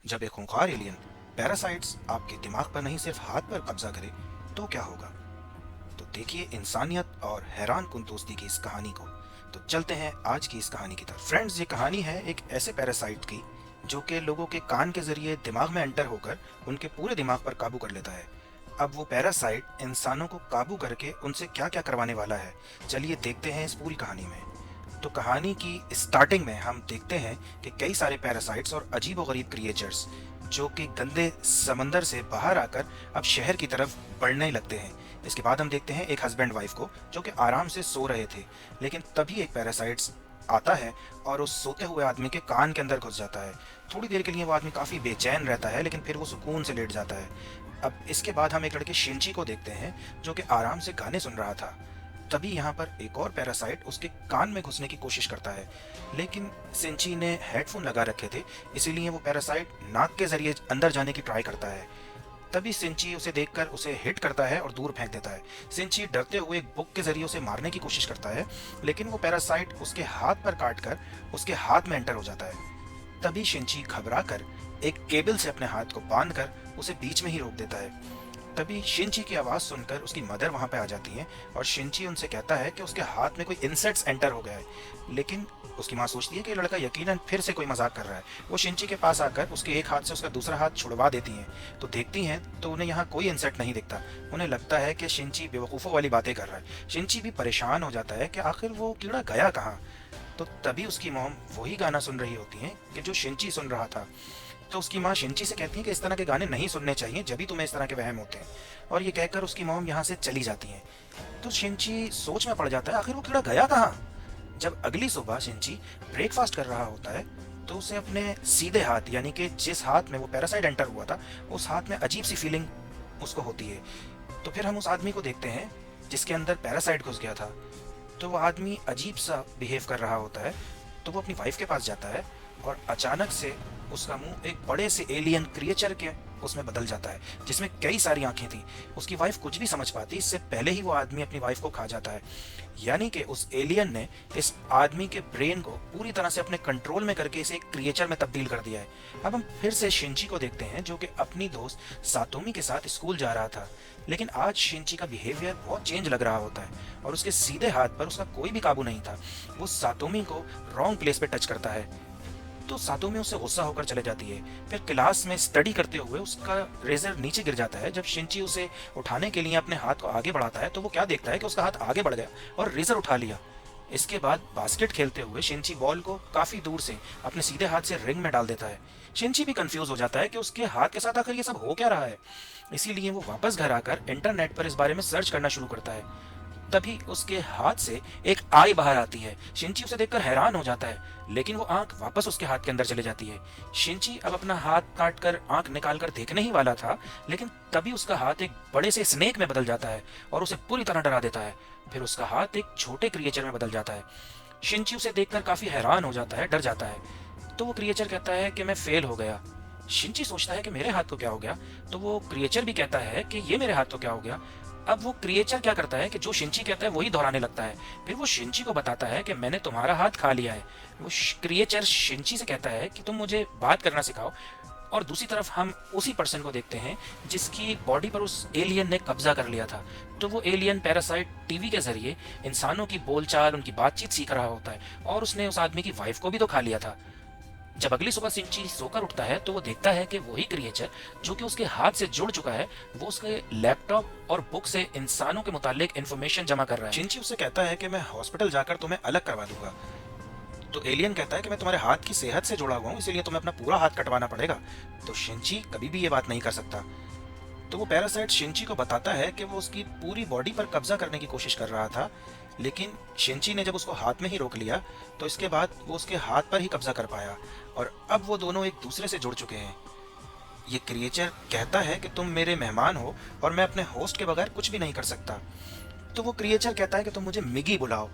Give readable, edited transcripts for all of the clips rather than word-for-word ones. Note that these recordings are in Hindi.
जब एक खूंखार एलियन पैरासाइट्स आपके दिमाग पर नहीं सिर्फ हाथ पर कब्जा करे तो क्या होगा। तो देखिए इंसानियत और हैरान कुन दोस्ती की इस कहानी को। तो चलते हैं आज की इस कहानी की तरफ। फ्रेंड्स, ये कहानी है एक ऐसे पैरासाइट की जो कि लोगों के कान के जरिए दिमाग में एंटर होकर उनके पूरे दिमाग पर काबू कर लेता है। अब वो पैरासाइट इंसानों को काबू करके उनसे क्या क्या करवाने वाला है, चलिए देखते हैं इस पूरी कहानी में। तो कहानी की स्टार्टिंग में हम देखते हैं कि कई सारे पैरासाइट्स और अजीबोगरीब क्रिएचर्स जो कि गंदे समंदर से बाहर आकर अब शहर की तरफ बढ़ने लगते हैं। इसके बाद हम देखते हैं एक हस्बैंड वाइफ को जो कि आराम से सो रहे थे, लेकिन तभी एक पैरासाइट्स आता है और उस सोते हुए आदमी के कान के अंदर घुस जाता है। थोड़ी देर के लिए वो आदमी काफ़ी बेचैन रहता है, लेकिन फिर वो सुकून से लेट जाता है। अब इसके बाद हम एक लड़के शिंची को देखते हैं जो कि आराम से गाने सुन रहा था। तभी यहाँ पर एक और पैरासाइट उसके कान में घुसने की कोशिश करता है, लेकिन सिंची ने हेडफोन लगा रखे थे, इसीलिए वो पैरासाइट नाक के जरिए अंदर जाने की ट्राई करता है। तभी सिंची उसे देखकर उसे हिट करता है और दूर फेंक देता है। सिंची डरते हुए एक बुक के जरिए उसे मारने की कोशिश करता है, लेकिन वो पैरासाइट उसके हाथ पर काट कर उसके हाथ में एंटर हो जाता है। तभी शिंची घबरा कर एक केबल से अपने हाथ को बांध कर उसे बीच में ही रोक देता है। तभी शिंची की आवाज़ सुनकर उसकी मदर वहाँ पे आ जाती है और शिंची उनसे कहता है कि उसके हाथ में कोई इंसेक्ट्स एंटर हो गया है। लेकिन उसकी माँ सोचती है कि लड़का यकीनन फिर से कोई मजाक कर रहा है। वो शिंची के पास आकर उसके एक हाथ से उसका दूसरा हाथ छुड़वा देती हैं। तो देखती हैं तो उन्हें यहाँ कोई इंसेक्ट नहीं दिखता। उन्हें लगता है कि शिंची बेवकूफ़ों वाली बातें कर रहा है। शिंची भी परेशान हो जाता है कि आखिर वो कीड़ा गया कहाँ। तो तभी उसकी मॉम वही गाना सुन रही होती हैं कि जो शिंची सुन रहा था। तो उसकी माँ शिंची से कहती है कि इस तरह के गाने नहीं सुनने चाहिए, जब भी तुम्हें इस तरह के वहम होते हैं। और ये कहकर उसकी मॉम यहाँ से चली जाती हैं। तो शिंची सोच में पड़ जाता है आखिर वो कीड़ा गया कहाँ। जब अगली सुबह शिंची ब्रेकफास्ट कर रहा होता है तो उसे अपने सीधे हाथ यानी कि जिस हाथ में वो पैरासाइट एंटर हुआ था उस हाथ में अजीब सी फीलिंग उसको होती है। तो फिर हम उस आदमी को देखते हैं जिसके अंदर पैरासाइट घुस गया था। तो वो आदमी अजीब सा बिहेव कर रहा होता है। तो वो अपनी वाइफ के पास जाता है और अचानक से उसका मुंह एक बड़े से एलियन क्रिएचर के उसमें बदल जाता है जिसमें कई सारी आंखें थी। उसकी वाइफ कुछ भी समझ पाती इससे पहले ही वो आदमी अपनी वाइफ को खा जाता है। यानी कि उस एलियन ने इस आदमी के ब्रेन को पूरी तरह से अपने कंट्रोल में करके इसे एक क्रिएचर में तब्दील कर दिया है। अब हम फिर से शिंची को देखते हैं जो कि अपनी दोस्त सातोमी के साथ स्कूल जा रहा था, लेकिन आज शिंची का बिहेवियर बहुत चेंज लग रहा होता है और उसके सीधे हाथ पर उसका कोई भी काबू नहीं था। वो सातोमी को रॉन्ग प्लेस पे टच करता है। तो सातोमी उससे गुस्सा होकर चले जाती है। फिर क्लास में स्टडी करते हुए उसका रेजर नीचे गिर जाता है। जब शिंची उसे उठाने के लिए अपने हाथ को आगे बढ़ाता है तो वो क्या देखता है कि उसका हाथ आगे बढ़ गया और रेजर उठा लिया। इसके बाद बास्केट खेलते हुए शिंची बॉल को काफी दूर से अपने सीधे हाथ से रिंग में डाल देता है। शिंची भी कंफ्यूज हो जाता है कि उसके हाथ के साथ आखिर ये सब हो क्या रहा है। इसीलिए वो वापस घर आकर इंटरनेट पर इस बारे में सर्च करना शुरू करता है। तभी उसके हाथ से एक आई बाहर आती है। शिंची उसे देखकर हैरान हो जाता है, लेकिन वो आंख वापस उसके हाथ के अंदर चले जाती है। शिंची अब अपना हाथ काट कर आंख निकाल कर देखने ही वाला था, लेकिन तभी उसका हाथ एक बड़े से स्नेक में बदल जाता है और उसे पूरी तरह डरा देता है। फिर उसका हाथ एक छोटे क्रिएचर में बदल जाता है। शिंची उसे देखकर काफी हैरान हो जाता है, डर जाता है। तो वो क्रिएचर कहता है कि मैं फेल हो गया। शिंची सोचता है कि मेरे हाथ को क्या हो गया। तो वो क्रिएचर भी कहता है कि ये मेरे हाथ को क्या हो गया। अब वो क्रिएचर क्या करता है कि जो शिंची कहता है वही दोहराने लगता है। फिर वो शिंची को बताता है कि मैंने तुम्हारा हाथ खा लिया है। वो क्रिएचर शिंची से कहता है कि तुम मुझे बात करना सिखाओ। और दूसरी तरफ हम उसी पर्सन को देखते हैं जिसकी बॉडी पर उस एलियन ने कब्जा कर लिया था। तो वो एलियन पैरासाइट टीवी के जरिए इंसानों की बोलचाल, उनकी बातचीत सीख रहा होता है और उसने उस आदमी की वाइफ को भी तो खा लिया था। जब अगली सुबह सिंची सोकर उठता है तो वो देखता है कि वही क्रिएचर जो कि उसके हाथ से जुड़ चुका है वो उसके लैपटॉप और बुक से इंसानों के मुतालिक इन्फॉर्मेशन जमा कर रहा है। शिंची उससे कहता है कि मैं हॉस्पिटल जाकर तुम्हें अलग करवा दूंगा। तो एलियन कहता है कि मैं तुम्हारे हाथ की सेहत से जुड़ा हुआ हूँ, इसीलिए तुम्हें अपना पूरा हाथ कटवाना पड़ेगा। तो शिंची कभी भी ये बात नहीं कर सकता। तो वो पैरासाइट शिंची को बताता है कि वो उसकी पूरी बॉडी पर कब्जा करने की कोशिश कर रहा था, लेकिन शिंची ने जब उसको हाथ में ही रोक लिया तो इसके बाद वो उसके हाथ पर ही कब्जा कर पाया और अब वो दोनों एक दूसरे से जुड़ चुके हैं। ये क्रिएचर कहता है कि तुम मेरे मेहमान हो और मैं अपने होस्ट के बगैर कुछ भी नहीं कर सकता। तो वो क्रिएचर कहता है कि तुम मुझे मिगी बुलाओ।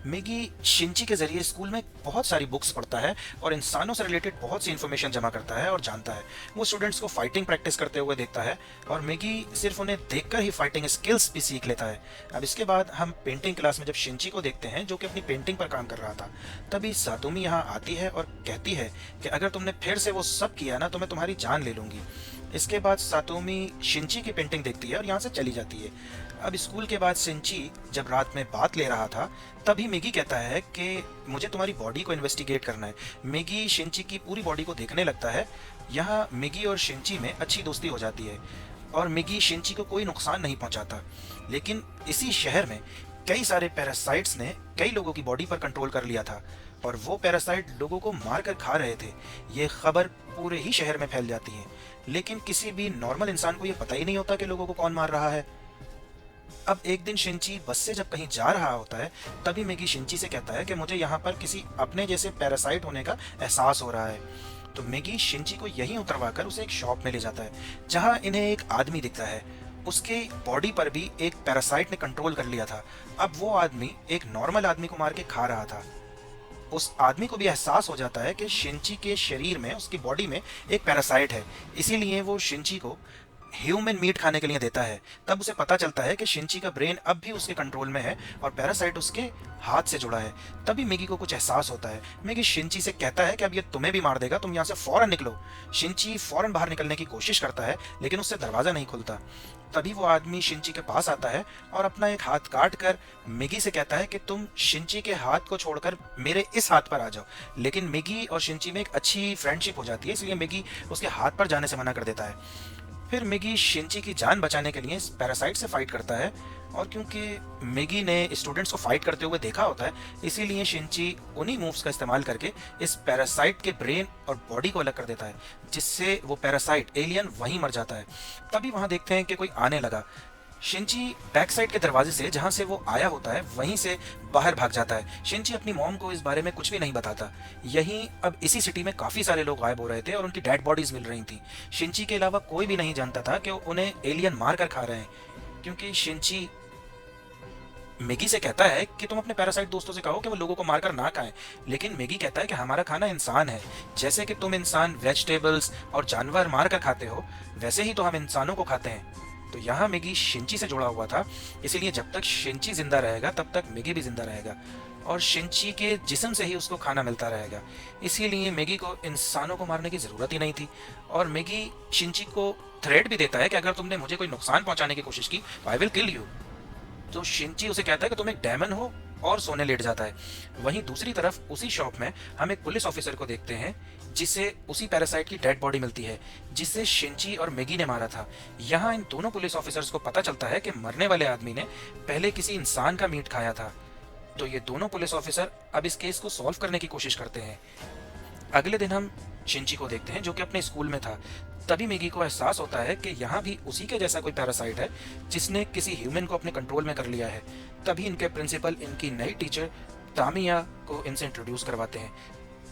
मिगी शिंची के जरिए स्कूल में बहुत सारी बुक्स पढ़ता है और इंसानों से रिलेटेड बहुत सी इन्फॉर्मेशन जमा करता है और जानता है। वो स्टूडेंट्स को फाइटिंग प्रैक्टिस करते हुए देखता है और मिगी सिर्फ उन्हें देखकर ही फाइटिंग स्किल्स भी सीख लेता है। अब इसके बाद हम पेंटिंग क्लास में जब शिंची को देखते हैं जो कि अपनी पेंटिंग पर काम कर रहा था, तभी सातोमी यहाँ आती है और कहती है कि अगर तुमने फिर से वो सब किया ना तो मैं तुम्हारी जान ले लूंगी। इसके बाद सातोमी शिंची की पेंटिंग देखती है और यहाँ से चली जाती है। अब स्कूल के बाद शिंची जब रात में बात ले रहा था, तभी मिगी कहता है कि मुझे तुम्हारी बॉडी को इन्वेस्टिगेट करना है। मिगी शिंची की पूरी बॉडी को देखने लगता है। यहाँ मिगी और शिंची में अच्छी दोस्ती हो जाती है और मिगी शिंची को कोई नुकसान नहीं पहुंचाता। लेकिन इसी शहर में कई सारे पैरासाइट्स ने कई लोगों की बॉडी पर कंट्रोल कर लिया था और वो पैरासाइट लोगों को मार कर खा रहे थे। ये खबर पूरे ही शहर में फैल जाती है, लेकिन किसी भी नॉर्मल इंसान को ये पता ही नहीं होता कि लोगों को कौन मार रहा है। अब एक दिन शिंची बस से जब कहीं जा रहा होता है, तभी मिगी शिंची से कहता है कि मुझे यहाँ पर किसी अपने जैसे पैरासाइट होने का एहसास हो रहा है। तो मिगी शिंची को यहीं उतरवाकर उसे एक शॉप में ले जाता है जहाँ इन्हें एक आदमी दिखता है। उसके बॉडी पर भी एक पैरासाइट ने कंट्रोल कर लिया था। अब वो आदमी एक नॉर्मल आदमी को मार के खा रहा था। उस आदमी को भी एहसास हो जाता है कि शिंची के शरीर में, उसकी बॉडी में एक पैरासाइट है, इसीलिए वो शिंची को ह्यूमन मीट खाने के लिए देता है। तब उसे पता चलता है कि शिंची का ब्रेन अब भी उसके कंट्रोल में है और पैरासाइट उसके हाथ से जुड़ा है। तभी मिगी को कुछ एहसास होता है। मिगी शिंची से कहता है कि अब ये तुम्हें भी मार देगा, तुम यहाँ से फौरन निकलो। शिंची फौरन बाहर निकलने की कोशिश करता है, लेकिन उससे दरवाजा नहीं खुलता। तभी वो आदमी शिंची के पास आता है और अपना एक हाथ काट कर मिगी से कहता है कि तुम शिंची के हाथ को छोड़कर मेरे इस हाथ पर आ जाओ। लेकिन मिगी और शिंची में एक अच्छी फ्रेंडशिप हो जाती है, इसलिए मिगी उसके हाथ पर जाने से मना कर देता है। फिर मिगी शिंची की जान बचाने के लिए इस पैरासाइट से फाइट करता है और क्योंकि मिगी ने स्टूडेंट्स को फाइट करते हुए देखा होता है, इसीलिए शिंची उन्हीं मूव्स का इस्तेमाल करके इस पैरासाइट के ब्रेन और बॉडी को अलग कर देता है, जिससे वो पैरासाइट एलियन वहीं मर जाता है। तभी वहां देखते हैं कि कोई आने लगा। शिंची बैक साइड के दरवाजे से, जहां से वो आया होता है, वहीं से बाहर भाग जाता है। शिंची अपनी मॉम को इस बारे में कुछ भी नहीं बताता। यहीं अब इसी सिटी में काफी सारे लोग गायब हो रहे थे और उनकी डेड बॉडीज मिल रही थी। शिंची के अलावा कोई भी नहीं जानता था कि उन्हें एलियन मार कर खा रहे हैं, क्योंकि शिंची मिगी से कहता है कि तुम अपने पैरासाइट दोस्तों से कहो कि वो लोगों को मारकर ना खाएं। लेकिन मिगी कहता है कि हमारा खाना इंसान है, जैसे कि तुम इंसान वेजिटेबल्स और जानवर मार कर खाते हो, वैसे ही तो हम इंसानों को खाते हैं। तो यहाँ मिगी शिंची से जुड़ा हुआ था, इसीलिए जब तक शिंची जिंदा रहेगा तब तक मिगी भी जिंदा रहेगा और शिंची के जिस्म से ही उसको खाना मिलता रहेगा। इसीलिए मिगी को इंसानों को मारने की जरूरत ही नहीं थी। और मिगी शिंची को थ्रेट भी देता है कि अगर तुमने मुझे कोई नुकसान पहुंचाने की कोशिश की तो आई विल किल यू। तो शिंची उसे कहता है कि तुम एक डेमन हो और सोने लेट जाता है। वहीं दूसरी तरफ उसी शॉप में हम एक पुलिस ऑफिसर को देखते हैं, जिसे उसी पैरासाइट की डेड बॉडी मिलती है जिसे शिंची और मिगी ने मारा था। यहाँ इन दोनों पुलिस ऑफिसर्स को पता चलता है कि मरने वाले आदमी ने पहले किसी इंसान का मीट खाया था। तो ये दोनों पुलिस ऑफिसर अब इस केस को सॉल्व करने की कोशिश करते हैं। अगले दिन हम शिंची को देखते हैं जो कि अपने स्कूल में था। तभी मिगी को एहसास होता है कि यहाँ भी उसी के जैसा कोई पैरासाइट है जिसने किसी ह्यूमन को अपने कंट्रोल में कर लिया है। तभी इनके प्रिंसिपल इनकी नई टीचर तामिया को इनसे इंट्रोड्यूस करवाते हैं।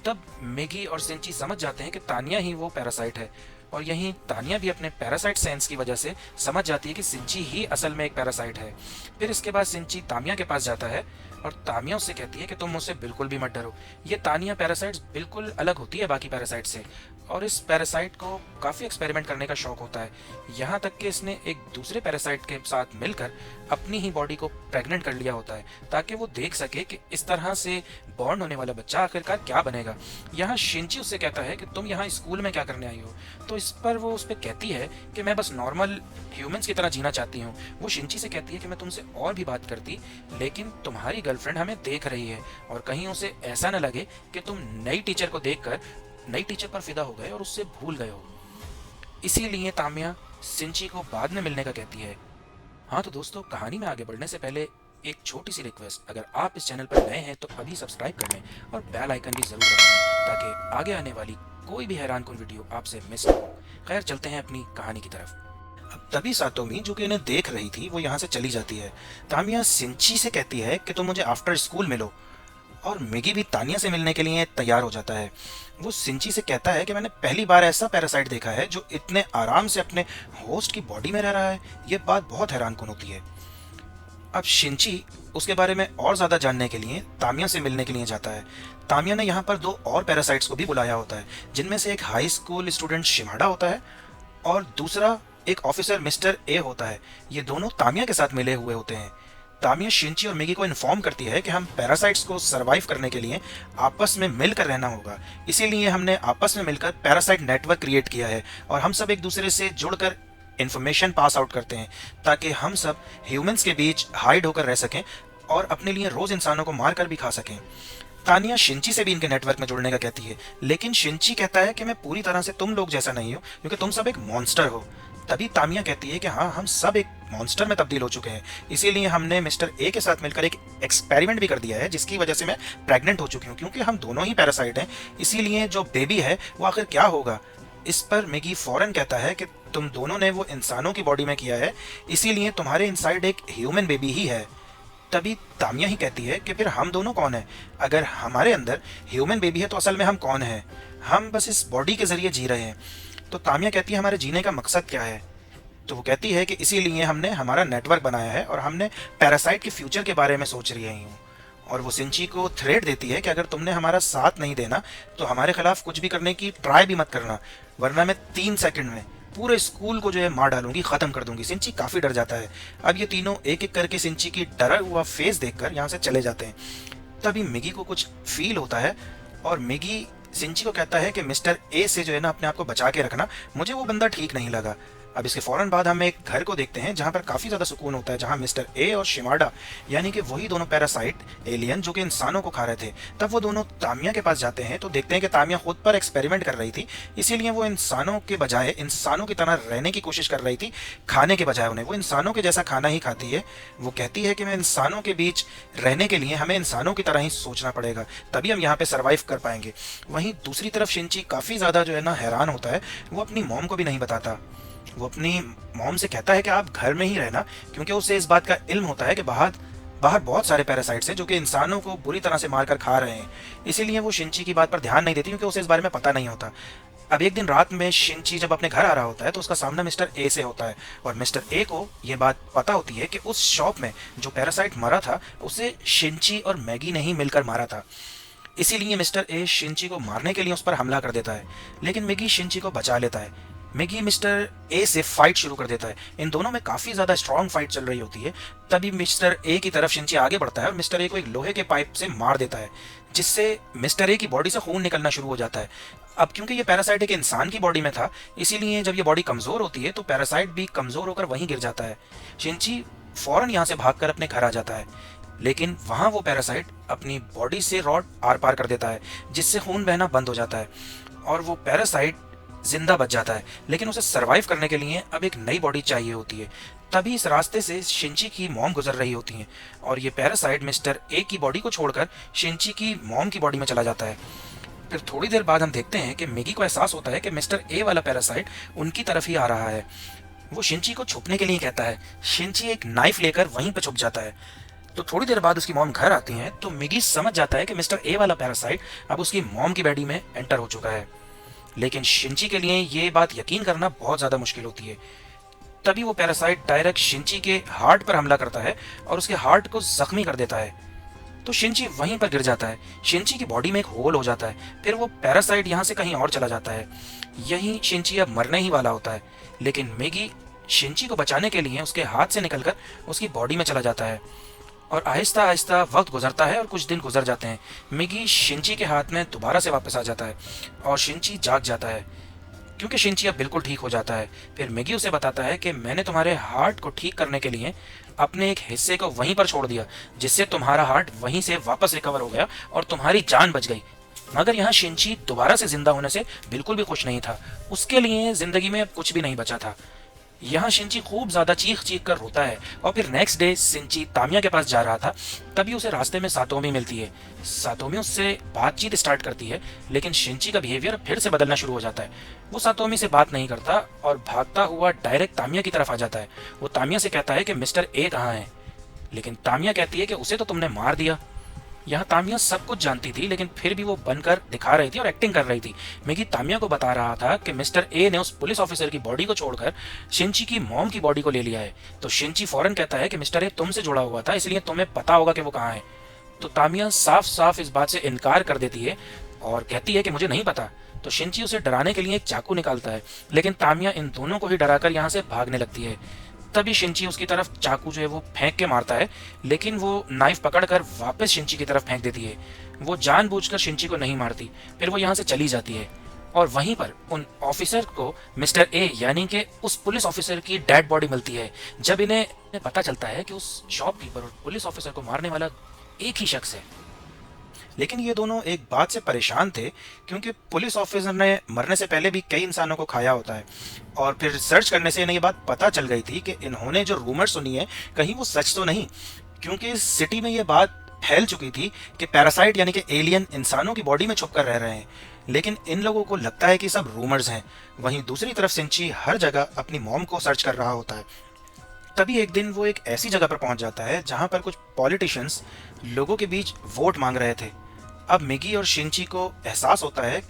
तब मिगी और शिंची समझ जाते हैं कि तानिया ही वो पैरासाइट है और यहीं तानिया भी अपने पैरासाइट सेंस की वजह से समझ जाती है कि शिंची ही असल में एक पैरासाइट है। फिर इसके बाद शिंची तामिया के पास जाता है और तामिया उससे कहती है कि तुम मुझसे बिल्कुल भी मत डरो। ये तानिया पैरासाइट्स बिल्कुल अलग होती है बाकी पैरासाइट से और इस पैरासाइट को काफ़ी एक्सपेरिमेंट करने का शौक होता है। यहाँ तक कि इसने एक दूसरे पैरासाइट के साथ मिलकर अपनी ही बॉडी को प्रेग्नेंट कर लिया होता है ताकि वो देख सके कि इस तरह से बॉर्न होने वाला बच्चा आखिरकार क्या बनेगा। यहाँ शिंची उससे कहता है कि तुम यहाँ स्कूल में क्या करने आई हो। तो इस पर वो उस पर कहती है कि मैं बस नॉर्मल ह्यूमंस की तरह जीना चाहती हूँ। वो शिंची से कहती है कि मैं तुमसे और भी बात करती, लेकिन तुम्हारी गर्लफ्रेंड हमें देख रही है और कहीं उसे ऐसा न लगे कि तुम नई टीचर को देखकर नई टीचर पर फिदा हो गए और उससे भूल गए हो। इसीलिए तामिया शिंची को बाद में मिलने का कहती है। हाँ तो दोस्तों, कहानी में आगे बढ़ने से पहले एक छोटी सी रिक्वेस्ट, अगर आप इस चैनल पर नए हैं तो अभी सब्सक्राइब कर लें और बेल आइकन भी जरूर दबाएं ताकि आगे आने वाली कोई भी हैरानकुन वीडियो आपसे मिस ना हो। खैर, चलते हैं अपनी कहानी की तरफ। अब तभी सातोमी जो कि इन्हें देख रही थी वो यहाँ से चली जाती है। तामिया शिंची से कहती है कि तुम मुझे आफ्टर स्कूल मिलो और मिगी भी तानिया से मिलने के लिए तैयार हो जाता है। वो शिंची से कहता है कि मैंने पहली बार ऐसा पैरासाइट देखा है जो इतने आराम से अपने होस्ट की बॉडी में रह रहा है। ये बात बहुत हैरानकुन होती है। अब शिंची उसके बारे में और ज़्यादा जानने के लिए तामिया से मिलने के लिए जाता है। तामिया ने यहाँ पर दो और पैरासाइट्स को भी बुलाया होता है, जिनमें से एक हाई स्कूल स्टूडेंट शिमाडा होता है और दूसरा एक ऑफिसर मिस्टर ए होता है। ये दोनों तामिया के साथ मिले हुए होते हैं। तामिया शिंची और मिगी को इन्फॉर्म करती है कि हम पैरासाइट्स को सरवाइव करने के लिए आपस में मिलकर रहना होगा, इसीलिए हमने आपस में मिलकर पैरासाइट नेटवर्क क्रिएट किया है और हम सब एक दूसरे से जुड़कर इन्फॉर्मेशन पास आउट करते हैं ताकि हम सब ह्यूमंस के बीच हाइड होकर रह सकें और अपने लिए रोज इंसानों को मार कर भी खा सकें। तानिया शिंची से भी इनके नेटवर्क में जुड़ने का कहती है, लेकिन शिंची कहता है कि मैं पूरी तरह से तुम लोग जैसा नहीं हूँ क्योंकि तुम सब एक मॉन्स्टर हो। तभी तामिया कहती है कि हाँ, हम सब एक मॉन्स्टर में तब्दील हो चुके हैं, इसीलिए हमने मिस्टर ए के साथ मिलकर एक एक्सपेरिमेंट भी कर दिया है जिसकी वजह से मैं प्रेग्नेंट हो चुकी हूँ, क्योंकि हम दोनों ही पैरासाइट हैं। इसीलिए जो बेबी है वो आखिर क्या होगा। इस पर मिगी फौरन कहता है कि तुम दोनों ने वो इंसानों की बॉडी में किया है, इसीलिए तुम्हारे इनसाइड एक ह्यूमन बेबी ही है। तभी तामिया ही कहती है कि फिर हम दोनों कौन है? अगर हमारे अंदर ह्यूमन बेबी है तो असल में हम कौन है? हम बस इस बॉडी के जरिए जी रहे हैं। तो तामिया कहती है हमारे जीने का मकसद क्या है? तो वो कहती है कि इसीलिए हमने हमारा नेटवर्क बनाया है और हमने पैरासाइट के फ्यूचर के बारे में सोच रही हूँ। और वो सिंची को थ्रेट देती है कि अगर तुमने हमारा साथ नहीं देना तो हमारे खिलाफ कुछ भी करने की ट्राई भी मत करना, वरना मैं 3 सेकंड में पूरे स्कूल को जो है मार डालूंगी, खत्म कर दूंगी। सिंची काफी डर जाता है। अब ये तीनों एक एक करके सिंची की डरा हुआ फेस देखकर यहाँ से चले जाते हैं। तभी मिगी को कुछ फील होता है और मिगी सिंची को कहता है कि मिस्टर ए से जो है ना अपने आप को बचा के रखना, मुझे वो बंदा ठीक नहीं लगा। अब इसके फौरन बाद हम एक घर को देखते हैं जहां पर काफी ज्यादा सुकून होता है, जहां मिस्टर ए और शिमाडा यानी कि वही दोनों पैरासाइट एलियन जो कि इंसानों को खा रहे थे, तब वो दोनों तामिया के पास जाते हैं तो देखते हैं कि तामिया खुद पर एक्सपेरिमेंट कर रही थी, इसीलिए वो इंसानों के बजाय इंसानों की तरह रहने की कोशिश कर रही थी। खाने के बजाय उन्हें वो इंसानों के जैसा खाना ही खाती है। वो कहती है कि मैं इंसानों के बीच रहने के लिए हमें इंसानों की तरह ही सोचना पड़ेगा, तभी हम यहाँ पे सर्वाइव कर पाएंगे। वहीं दूसरी तरफ शिंची काफी ज्यादा जो है ना हैरान होता है। वो अपनी मॉम को भी नहीं बताता। वो अपनी मॉम से कहता है कि आप घर में ही रहना, क्योंकि उसे इस बात का इल्म होता है कि बाहर बहुत सारे पैरासाइट्स हैं जो कि इंसानों को बुरी तरह से मारकर खा रहे हैं। इसीलिए वो शिंची की बात पर ध्यान नहीं देती क्योंकि उसे इस बारे में पता नहीं होता। अब एक दिन रात में शिंची जब अपने घर आ रहा होता है तो उसका सामना मिस्टर ए से होता है और मिस्टर ए को यह बात पता होती है कि उस शॉप में जो पैरासाइट मरा था उसे शिंची और मैगी ने ही मिलकर मारा था। इसीलिए मिस्टर ए शिंची को मारने के लिए उस पर हमला कर देता है, लेकिन मैगी शिंची को बचा लेता है। मैगी मिस्टर ए से फाइट शुरू कर देता है। इन दोनों में काफी ज्यादा स्ट्रॉन्ग फाइट चल रही होती है। तभी मिस्टर ए की तरफ शिंची आगे बढ़ता है और मिस्टर ए को एक लोहे के पाइप से मार देता है, जिससे मिस्टर ए की बॉडी से खून निकलना शुरू हो जाता है। अब क्योंकि ये पैरासाइट एक इंसान की बॉडी में था, इसीलिए जब ये बॉडी कमजोर होती है तो पैरासाइट भी कमजोर होकर वहीं गिर जाता है। शिंची फौरन यहाँ से भागकर अपने घर आ जाता है, लेकिन वहां वो पैरासाइट अपनी बॉडी से रॉड आर पार कर देता है, जिससे खून बहना बंद हो जाता है और वो पैरासाइट जिंदा बच जाता है। लेकिन उसे सरवाइव करने के लिए अब एक नई बॉडी चाहिए होती है। तभी इस रास्ते से शिंची की मॉम गुजर रही होती हैं और ये पैरासाइट मिस्टर ए की बॉडी को छोड़कर शिंची की मॉम की बॉडी में चला जाता है। फिर थोड़ी देर बाद हम देखते हैं कि मैगी को एहसास होता है कि मिस्टर ए वाला पैरासाइट उनकी तरफ ही आ रहा है। वो शिंची को छुपने के लिए कहता है। शिंची एक नाइफ लेकर वहीं पर छुप जाता है। तो थोड़ी देर बाद उसकी मॉम घर आती हैं तो मिगी समझ जाता है कि मिस्टर ए वाला पैरासाइट अब उसकी मॉम की बॉडी में एंटर हो चुका है। लेकिन शिंची के लिए ये बात यकीन करना बहुत ज्यादा मुश्किल होती है। तभी वो पैरासाइट डायरेक्ट शिंची के हार्ट पर हमला करता है और उसके हार्ट को जख्मी कर देता है। तो शिंची वहीं पर गिर जाता है। शिंची की बॉडी में एक होल हो जाता है। फिर वो पैरासाइट यहाँ से कहीं और चला जाता है। यही शिंची अब मरने ही वाला होता है, लेकिन मैगी शिंची को बचाने के लिए उसके हाथ से निकलकर उसकी बॉडी में चला जाता है और आहिस्ता आहिस्ता वक्त गुजरता है और कुछ दिन गुजर जाते हैं। मिगी शिंची के हाथ में दोबारा से वापस आ जाता है और शिंची जाग जाता है क्योंकि शिंची अब बिल्कुल ठीक हो जाता है। फिर मिगी उसे बताता है कि मैंने तुम्हारे हार्ट को ठीक करने के लिए अपने एक हिस्से को वहीं पर छोड़ दिया, जिससे तुम्हारा हार्ट वहीं से वापस रिकवर हो गया और तुम्हारी जान बच गई। मगर यहाँ शिंची दोबारा से जिंदा होने से बिल्कुल भी खुश नहीं था। उसके लिए जिंदगी में अब कुछ भी नहीं बचा था। यहाँ शिंची खूब ज्यादा चीख चीख कर रोता है और फिर नेक्स्ट डे शिंची तामिया के पास जा रहा था, तभी उसे रास्ते में सातोमी मिलती है। सातोमी उससे बातचीत स्टार्ट करती है, लेकिन शिंची का बिहेवियर फिर से बदलना शुरू हो जाता है। वो सातोमी से बात नहीं करता और भागता हुआ डायरेक्ट तामिया की तरफ आ जाता है। वो तामिया से कहता है कि मिस्टर ए कहाँ है, लेकिन तामिया कहती है कि उसे तो तुमने मार दिया। यहाँ तामिया सब कुछ जानती थी, लेकिन फिर भी वो बनकर दिखा रही थी और एक्टिंग कर रही थी। मिगी तामिया को बता रहा था कि मिस्टर ए ने उस पुलिस ऑफिसर की बॉडी को छोड़कर शिंची की मॉम की बॉडी को ले लिया है। तो शिंची फौरन कहता है कि मिस्टर ए तुमसे जुड़ा हुआ था, इसलिए तुम्हें पता होगा कि वो कहाँ है। तो तामिया साफ साफ इस बात से इनकार कर देती है और कहती है कि मुझे नहीं पता। तो शिंची उसे डराने के लिए एक चाकू निकालता है, लेकिन तामिया इन दोनों को ही डराकर यहाँ से भागने लगती है। तभी शिंची उसकी तरफ चाकू जो है वो फेंक के मारता है, लेकिन वो नाइफ पकड़कर वापस शिंची की तरफ फेंक देती है। वो जानबूझकर शिंची को नहीं मारती, फिर वो यहाँ से चली जाती है। और वहीं पर उन ऑफिसर को मिस्टर ए यानी कि उस पुलिस ऑफिसर की डेड बॉडी मिलती है। जब इन्हें पता चलता है कि उस शॉपकीपर और पुलिस ऑफिसर को मारने वाला एक ही शख्स है। लेकिन ये दोनों एक बात से परेशान थे, क्योंकि पुलिस ऑफिसर ने मरने से पहले भी कई इंसानों को खाया होता है, और फिर सर्च करने से इन्हें ये बात पता चल गई थी कि इन्होंने जो रूमर सुनी है कहीं वो सच तो नहीं। क्योंकि इस सिटी में ये बात फैल चुकी थी कि पैरासाइट यानी कि एलियन इंसानों की बॉडी में छुप कर रह रहे हैं, लेकिन इन लोगों को लगता है कि सब रूमर्स हैं। वहीं दूसरी तरफ सिंची हर जगह अपनी मॉम को सर्च कर रहा होता है। तभी एक दिन वो एक ऐसी जगह पर पहुंच जाता है जहां पर कुछ पॉलिटिशियंस लोगों के बीच वोट मांग रहे थे। अब मिगी और शिंची को एहसास होता है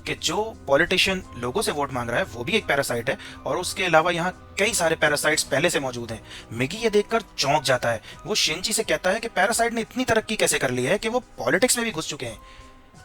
कि जो पॉलिटिशियन लोगों से वोट मांग रहा है वो भी एक पैरासाइट है, और उसके अलावा यहाँ कई सारे पैरासाइट्स पहले से मौजूद हैं। मिगी ये देखकर चौंक जाता है। वो शिंची से कहता है कि पैरासाइट ने इतनी तरक्की कैसे कर ली है कि वो पॉलिटिक्स में भी घुस चुके हैं।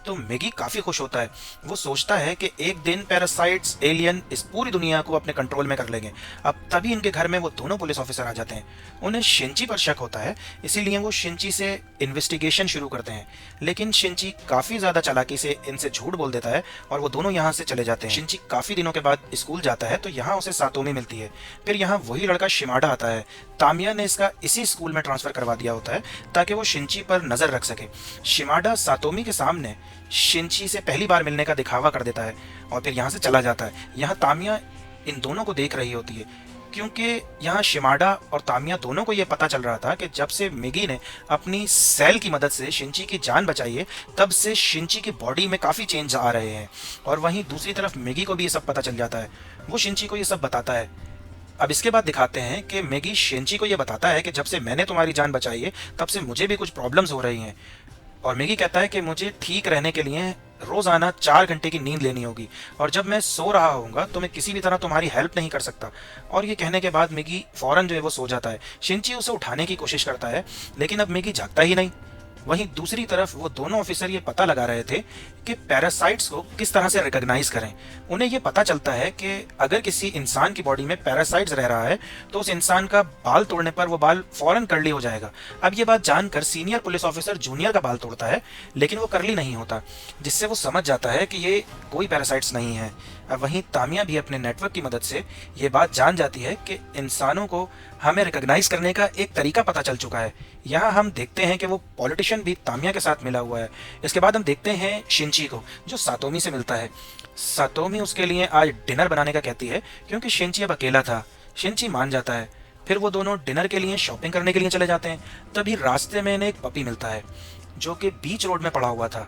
तो मिगी काफी खुश होता है। वो सोचता है कि एक दिन पैरासाइट्स एलियन इस पूरी दुनिया को अपने कंट्रोल में कर लेंगे। अब तभी इनके घर में वो दोनों पुलिस ऑफिसर आ जाते हैं। उन्हें शिंची पर शक होता है, इसीलिए वो शिंची से इन्वेस्टिगेशन शुरू करते हैं। लेकिन शिंची काफी ज्यादा चालाकी से इनसे झूठ बोल देता है और वो दोनों यहाँ से चले जाते हैं। शिंची काफी दिनों के बाद स्कूल जाता है तो यहाँ उसे सातोमी मिलती है। फिर यहाँ वही लड़का शिमाडा आता है। तामिया ने इसका इसी स्कूल में ट्रांसफर करवा दिया होता है ताकि वो शिंची पर नजर रख सके। शिमाडा सातोमी के सामने शिंची से पहली बार मिलने का दिखावा कर देता है और फिर यहाँ से चला जाता है। यहाँ तामिया इन दोनों को देख रही होती है, क्योंकि यहाँ शिमाडा और तामिया दोनों को यह पता चल रहा था कि जब से मिगी ने अपनी सेल की मदद से शिंची की जान बचाई है, तब से शिंची की बॉडी में काफ़ी चेंज आ रहे हैं। और वहीं दूसरी तरफ मिगी को भी ये सब पता चल जाता है। वो शिंची को ये सब बताता है। अब इसके बाद दिखाते हैं कि मिगी शिंची को ये बताता है कि जब से मैंने तुम्हारी जान बचाई है तब से मुझे भी कुछ प्रॉब्लम्स हो रही हैं। और मिगी कहता है कि मुझे ठीक रहने के लिए रोजाना 4 घंटे की नींद लेनी होगी, और जब मैं सो रहा होऊंगा तो मैं किसी भी तरह तुम्हारी हेल्प नहीं कर सकता। और ये कहने के बाद मिगी फौरन जो है वो सो जाता है। शिंची उसे उठाने की कोशिश करता है, लेकिन अब मिगी जागता ही नहीं। वहीं दूसरी तरफ वो दोनों ऑफिसर ये पता लगा रहे थे कि पैरासाइट्स को किस तरह से रिकॉग्नाइज करें। उन्हें ये पता चलता है कि अगर किसी इंसान की बॉडी में पैरासाइट्स रह रहा है तो उस इंसान का बाल तोड़ने पर वो बाल फौरन कर्ली हो जाएगा। अब ये बात जानकर सीनियर पुलिस ऑफिसर जूनियर का बाल तोड़ता है, लेकिन वो कर्ली नहीं होता, जिससे वो समझ जाता है कि ये कोई पैरासाइट्स नहीं है। अब वहीं तामिया भी अपने नेटवर्क की मदद से ये बात जान जाती है कि इंसानों को हमें रिकॉग्नाइज करने का एक तरीका पता चल चुका है। यहाँ हम देखते हैं कि वो पॉलिटिशियन भी तामिया के साथ मिला हुआ है। इसके बाद हम देखते हैं शिंची को, जो सातोमी से मिलता है। सातोमी उसके लिए आज डिनर बनाने का कहती है, क्योंकि शिंची अब अकेला था। शिंची मान जाता है। फिर वो दोनों डिनर के लिए शॉपिंग करने के लिए चले जाते हैं। तभी रास्ते में इन्हें एक पपी मिलता है जो कि बीच रोड में पड़ा हुआ था।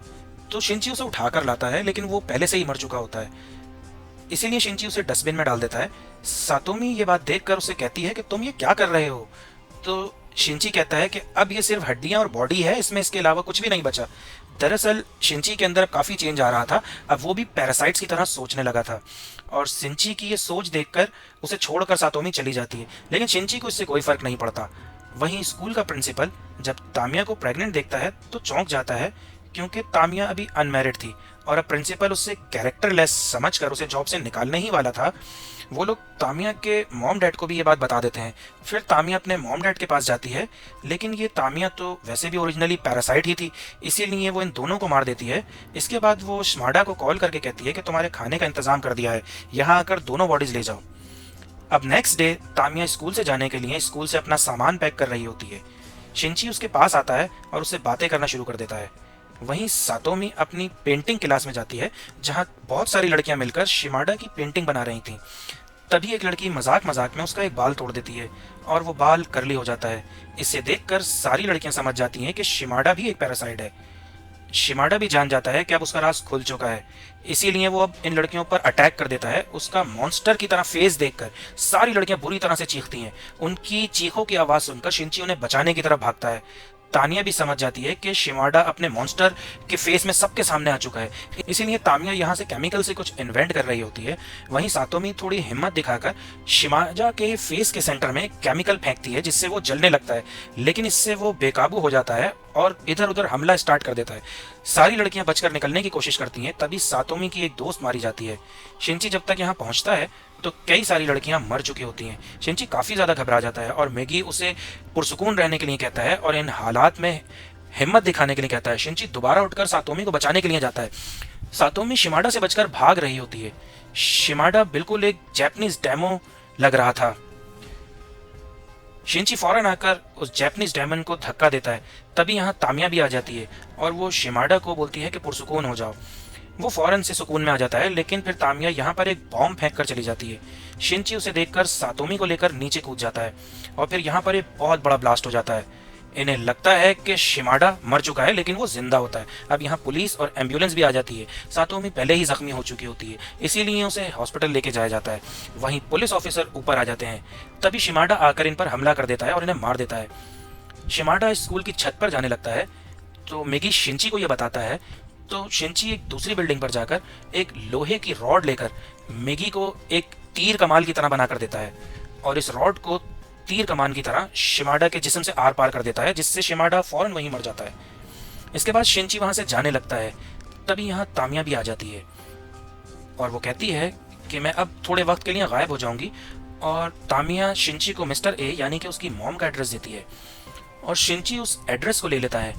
तो शिंची उसे उठाकर लाता है, लेकिन वो पहले से ही मर चुका होता है, इसीलिए शिंची उसे डस्टबिन में डाल देता है। सातोमी ये बात देखकर उसे कहती है कि तुम ये क्या कर रहे हो। तो शिंची कहता है कि अब ये सिर्फ हड्डियां और बॉडी है, इसमें इसके अलावा कुछ भी नहीं बचा। दरअसल शिंची के अंदर काफी चेंज आ रहा था। अब वो भी पैरासाइट्स की तरह सोचने लगा था, और शिंची की ये सोच देखकर उसे छोड़कर सातोमी चली जाती है। लेकिन शिंची को इससे कोई फर्क नहीं पड़ता। वहीं स्कूल का प्रिंसिपल जब तामिया को प्रेग्नेंट देखता है तो चौंक जाता है, क्योंकि तामिया अभी अनमैरिड थी और अब प्रिंसिपल उससे कैरेक्टरलेस समझकर उसे जॉब से निकालने ही वाला था। वो लोग तामिया के मॉम डैड को भी ये बात बता देते हैं। फिर तामिया अपने मॉम डैड के पास जाती है, लेकिन ये तामिया तो वैसे भी ओरिजिनली पैरासाइट ही थी, इसीलिए वो इन दोनों को मार देती है। इसके बाद वो शिमाडा को कॉल करके कहती है कि तुम्हारे खाने का इंतजाम कर दिया है, यहाँ आकर दोनों बॉडीज ले जाओ। अब नेक्स्ट डे तामिया स्कूल से जाने के लिए स्कूल से अपना सामान पैक कर रही होती है। शिंची उसके पास आता है और उससे बातें करना शुरू कर देता है। वहीं सातोमी अपनी पेंटिंग क्लास में जाती है, जहां बहुत सारी लड़कियां मिलकर शिमाडा की पेंटिंग बना रही थीं। तभी एक लड़की मजाक मजाक में उसका एक बाल तोड़ देती है और वो बाल कर्ली हो जाता है। इसे देखकर सारी लड़कियां समझ जाती हैं कि शिमाडा भी एक पैरासाइट है। शिमाडा भी जान जाता है कि अब उसका राज खुल चुका है, इसीलिए वो अब इन लड़कियों पर अटैक कर देता है। उसका मॉन्स्टर की तरह फेस देखकर सारी लड़कियां बुरी तरह से चीखती हैं। उनकी चीखों की आवाज सुनकर शिंची उन्हें बचाने की तरफ भागता है। तानिया भी समझ जाती है कि शिमाडा अपने मॉन्स्टर के फेस में सबके सामने आ चुका है, इसीलिए तामिया यहाँ से केमिकल से कुछ इन्वेंट कर रही होती है। वहीं सातोमी थोड़ी हिम्मत दिखाकर शिमाडा के फेस के सेंटर में केमिकल फेंकती है, जिससे वो जलने लगता है, लेकिन इससे वो बेकाबू हो जाता है और इधर उधर हमला स्टार्ट कर देता है। सारी लड़कियां बचकर निकलने की कोशिश करती हैं, तभी सातोमी की एक दोस्त मारी जाती है। शिंची जब तक यहाँ पहुंचता है तो कई सारी लड़कियां मर चुकी होती हैं। शिंची काफी ज्यादा घबरा जाता है और मैगी उसे पुरसुकून रहने के लिए कहता है और इन हालात में हिम्मत दिखाने के लिए कहता है। शिंची दोबारा उठकर सातोमी को बचाने के लिए जाता है। सातोमी शिमाडा से बचकर भाग रही होती है। शिमाडा बिल्कुल एक जैपनीज डेमो लग रहा था। शिंची फौरन आकर उस जैपनीज डेमन को धक्का देता है। तभी यहाँ तामिया भी आ जाती है और वो शिमाडा को बोलती है कि पुरसुकून हो जाओ। वो फौरन से सुकून में आ जाता है, लेकिन फिर तामिया यहाँ पर एक बॉम्ब फेंक कर चली जाती है। शिंची उसे देखकर सातोमी को लेकर नीचे कूद जाता है और फिर यहाँ पर एक बहुत बड़ा ब्लास्ट हो जाता है। इन्हें लगता है कि शिमाडा मर चुका है, लेकिन वो जिंदा होता है। अब यहाँ पुलिस और एम्बुलेंस भी आ जाती है। सातोमी पहले ही जख्मी हो चुकी होती है, इसीलिए उसे हॉस्पिटल लेके जाया जाता है। वहीं पुलिस ऑफिसर ऊपर आ जाते हैं। तभी शिमाडा आकर इन पर हमला कर देता है और इन्हें मार देता है। शिमाडा स्कूल की छत पर जाने लगता है तो मैगी शिंची को यह बताता है। तो शिंची एक दूसरी बिल्डिंग पर जाकर एक लोहे की रॉड लेकर मैगी को एक तीर कमान की तरह बनाकर देता है और इस रॉड को तीर कमान की तरह शिमाडा के जिस्म से आर पार कर देता है, जिससे शिमाडा फौरन वहीं मर जाता है। इसके बाद शिंची वहां से जाने लगता है। तभी यहाँ तामिया भी आ जाती है और वो कहती है कि मैं अब थोड़े वक्त के लिए गायब हो जाऊंगी, और तामिया शिंची को मिस्टर ए यानी कि उसकी मॉम का एड्रेस देती है और शिंची उस एड्रेस को ले लेता है।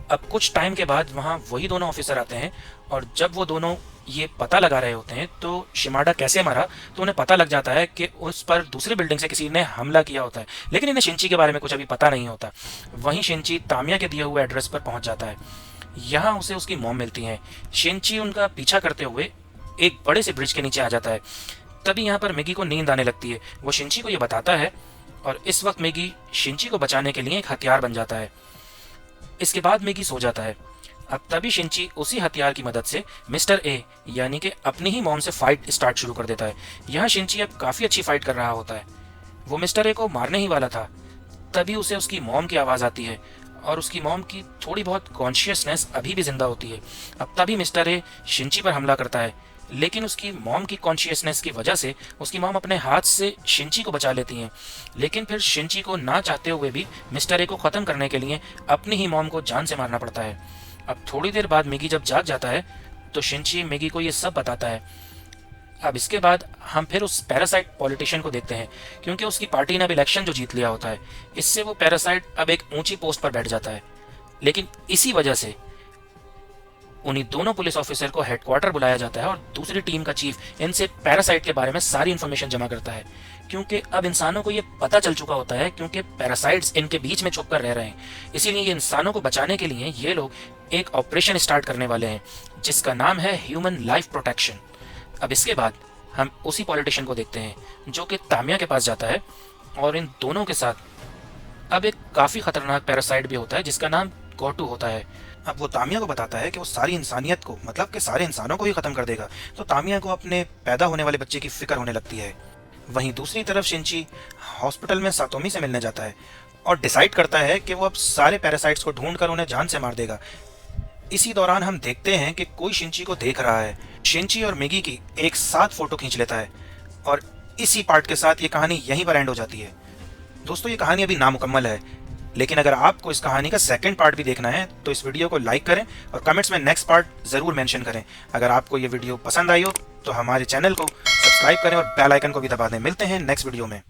अब कुछ टाइम के बाद वहाँ वही दोनों ऑफिसर आते हैं और जब वो दोनों ये पता लगा रहे होते हैं तो शिमाडा कैसे मरा, तो उन्हें पता लग जाता है कि उस पर दूसरी बिल्डिंग से किसी ने हमला किया होता है, लेकिन इन्हें शिंची के बारे में कुछ अभी पता नहीं होता। वहीं शिंची तामिया के दिए हुए एड्रेस पर पहुंच जाता है। यहाँ उसे उसकी मॉम मिलती है। शिंची उनका पीछा करते हुए एक बड़े से ब्रिज के नीचे आ जाता है। तभी यहाँ पर मैगी को नींद आने लगती है। वो शिंची को ये बताता है और इस वक्त मैगी शिंची को बचाने के लिए एक हथियार बन जाता है। इसके बाद मैगी सो जाता है। अब तभी शिंची उसी हथियार की मदद से मिस्टर ए यानी कि अपनी ही मॉम से फाइट स्टार्ट शुरू कर देता है। यहाँ शिंची अब काफी अच्छी फाइट कर रहा होता है। वो मिस्टर ए को मारने ही वाला था, तभी उसे उसकी मॉम की आवाज आती है और उसकी मॉम की थोड़ी बहुत कॉन्शियसनेस अभी भी जिंदा होती है। अब तभी मिस्टर ए शिंची पर हमला करता है, लेकिन उसकी मॉम की कॉन्शियसनेस की वजह से उसकी मॉम अपने हाथ से शिंची को बचा लेती हैं। लेकिन फिर शिंची को ना चाहते हुए भी मिस्टर ए को ख़त्म करने के लिए अपनी ही मॉम को जान से मारना पड़ता है। अब थोड़ी देर बाद मैगी जब जाग जाता है तो शिंची मैगी को ये सब बताता है। अब इसके बाद हम फिर उस पैरासाइट पॉलिटिशियन को देखते हैं, क्योंकि उसकी पार्टी ने अब इलेक्शन जो जीत लिया होता है, इससे वो पैरासाइट अब एक ऊंची पोस्ट पर बैठ जाता है। लेकिन इसी वजह से उन्हीं दोनों पुलिस ऑफिसर को हेडक्वार्टर बुलाया जाता है और दूसरी टीम का चीफ इनसे पैरासाइट के बारे में सारी इन्फॉर्मेशन जमा करता है, क्योंकि अब इंसानों को ये पता चल चुका होता है क्योंकि पैरासाइट्स इनके बीच में छुपकर रह रहे हैं। इसीलिए ये इंसानों को बचाने के लिए ये लोग एक ऑपरेशन स्टार्ट करने वाले हैं जिसका नाम है ह्यूमन लाइफ प्रोटेक्शन। अब इसके बाद हम उसी पॉलिटिशियन को देखते हैं जो कि तामिया के पास जाता है और इन दोनों के साथ अब एक काफी खतरनाक पैरासाइट भी होता है जिसका नाम गोटू होता है। अब वो तामिया को बताता है कि वो सारी इंसानियत को, मतलब कि सारे इंसानों को ही खत्म कर देगा। तो तामिया को अपने पैदा होने वाले बच्चे की फिक्र होने लगती है। वहीं दूसरी तरफ शिंची हॉस्पिटल में सातोमी से मिलने जाता है और डिसाइड करता है कि वो अब सारे पैरासाइट्स को ढूंढकर उन्हें जान से मार देगा। इसी दौरान हम देखते हैं कि कोई शिंची को देख रहा है। शिंची और मैगी की एक साथ फोटो खींच लेता है और इसी पार्ट के साथ ये कहानी यहीं पर एंड हो जाती है। दोस्तों, ये कहानी अभी नामुकम्मल है, लेकिन अगर आपको इस कहानी का सेकंड पार्ट भी देखना है तो इस वीडियो को लाइक करें और कमेंट्स में नेक्स्ट पार्ट जरूर मेंशन करें। अगर आपको ये वीडियो पसंद आई हो तो हमारे चैनल को सब्सक्राइब करें और बेल आइकन को भी दबा दें। मिलते हैं नेक्स्ट वीडियो में।